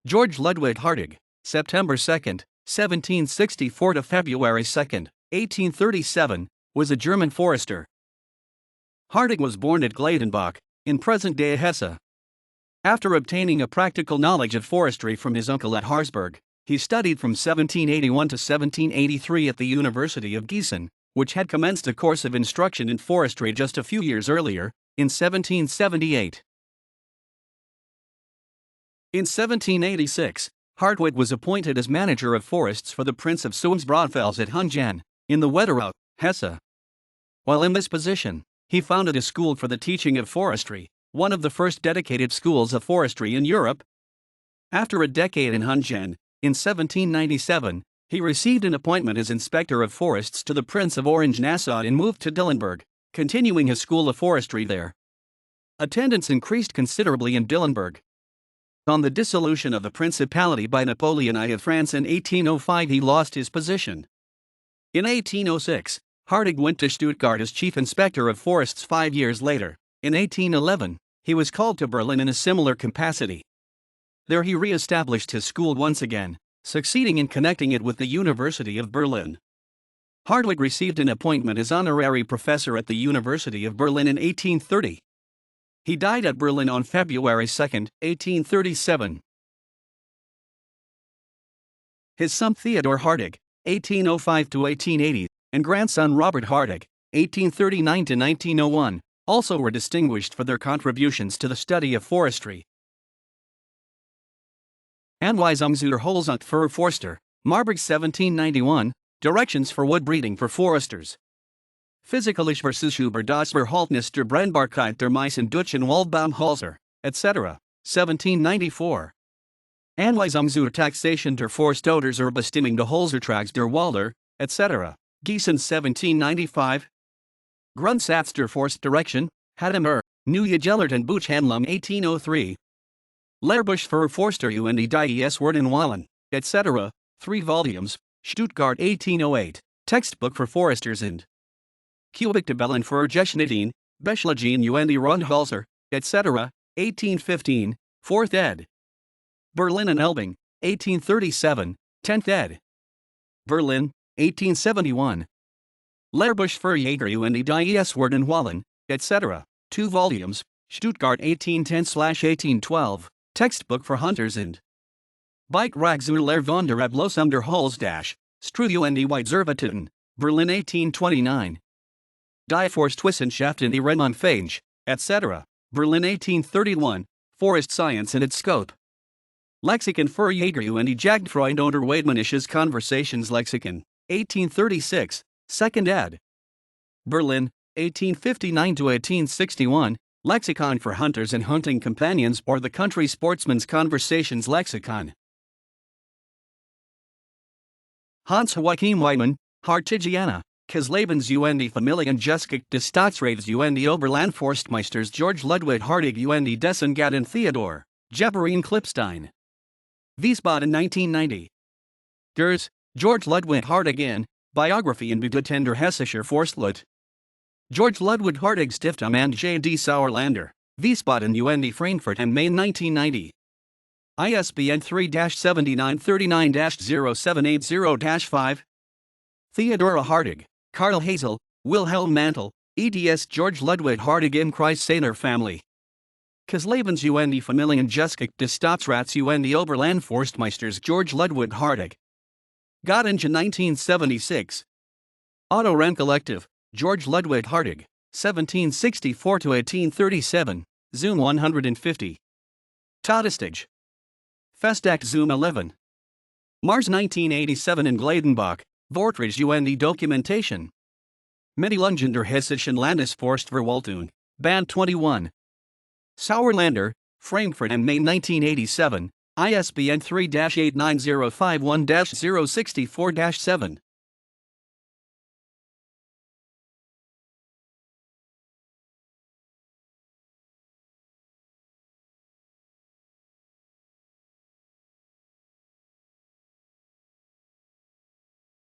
Georg Ludwig Hartig, September 2, 1764 to February 2, 1837, was a German forester. Hartig was born at Gladenbach, in present-day Hesse. After obtaining a practical knowledge of forestry from his uncle at Harzburg, he studied from 1781 to 1783 at the University of Gießen, which had commenced a course of instruction in forestry just a few years earlier, in 1778. In 1786, Hartig was appointed as manager of forests for the Prince of Sohms-Brodfels at Hungen, in the Wetterau, Hesse. While in this position, he founded a school for the teaching of forestry, one of the first dedicated schools of forestry in Europe. After a decade in Hungen, in 1797, he received an appointment as inspector of forests to the Prince of Orange-Nassau and moved to Dillenburg, continuing his school of forestry there. Attendance increased considerably in Dillenburg. On the dissolution of the Principality by Napoleon I of France in 1805, he lost his position. In 1806, Hartig went to Stuttgart as chief inspector of forests 5 years later. In 1811, he was called to Berlin in a similar capacity. There he re-established his school once again, succeeding in connecting it with the University of Berlin. Hartig received an appointment as honorary professor at the University of Berlin in 1830. He died at Berlin on February 2, 1837. His son Theodor Hartig, 1805-1880, and grandson Robert Hartig, 1839-1901, also were distinguished for their contributions to the study of forestry. Anweisung zur Holzucht für Forster, Marburg 1791, Directions for Wood Breeding for Foresters. Physikalische Versuche über das Verhältnis der Brennbarkeit der Meissen durch den Waldbaumhölzer, etc., 1794. Anweisung zur Taxation der Forst oder zur Bestimmung der Holzertrags der Wälder, etc., Gießen 1795. Grundsatz der Forstdirektion, Hadamur, Neue Gellerten Buchhandlung 1803. Lehrbuch für Forster und des Wallen, etc., 3 volumes, Stuttgart 1808, Textbook for Foresters and Kubiktabellen für Geschnitten, Beschlägen und Rundhölzer, etc., 1815, 4th ed. Berlin and Elbing, 1837, 10th ed. Berlin, 1871. Lehrbuch für Jäger und des Wallen, etc., 2 volumes, Stuttgart 1810-1812, Textbook for Hunters and Beitrag zur Lehrwand der Ablösung der Holz- Strudel und Weizervatuten, Berlin 1829. Die Forstwissenschaft in ihrem Umfang, etc., Berlin 1831, Forest Science and its Scope. Lexikon für Jäger und Jagdfreund oder Weidmannisches Konversationslexikon, 1836, 2nd ed. Berlin, 1859-1861, Lexicon for Hunters and Hunting Companions or the Country Sportsman's Conversations Lexicon. Hans Joachim Weidmann, Hartigiana, Keslebens und Familiengeschichte des Staatsrats und Oberlandforstmeisters Georg Ludwig Hartig und dessen Gattin Theodor, Geborene Klipstein. Wiesbaden 1990. Gers, Georg Ludwig Hartig in, Biography and Bedeutung der Hessischer Forstleute. Georg Ludwig Hartig Stiftung and J.D. Sauerlander, Wiesbaden und Frankfurt am Main 1990. ISBN 3-7939-0780-5. Theodora Hartig, Karl Hazel, Wilhelm Mantel, eds Georg Ludwig Hartig im Kreis seiner Familie. Keslebens und Familiengeschichte des Staatsrats und Oberlandforstmeisters Georg Ludwig Hartig. Göttingen 1976. Autoren Collective, Georg Ludwig Hartig, 1764-1837, Zoom 150. Todestage. Festakt Zoom 11. Mars 1987 in Gladenbach, Vorträge und Dokumentation. Mitteilungen der Hessischen Landesforstverwaltung, Band 21. Sauerlander, Frankfurt am Main 1987, ISBN 3-89051-064-7.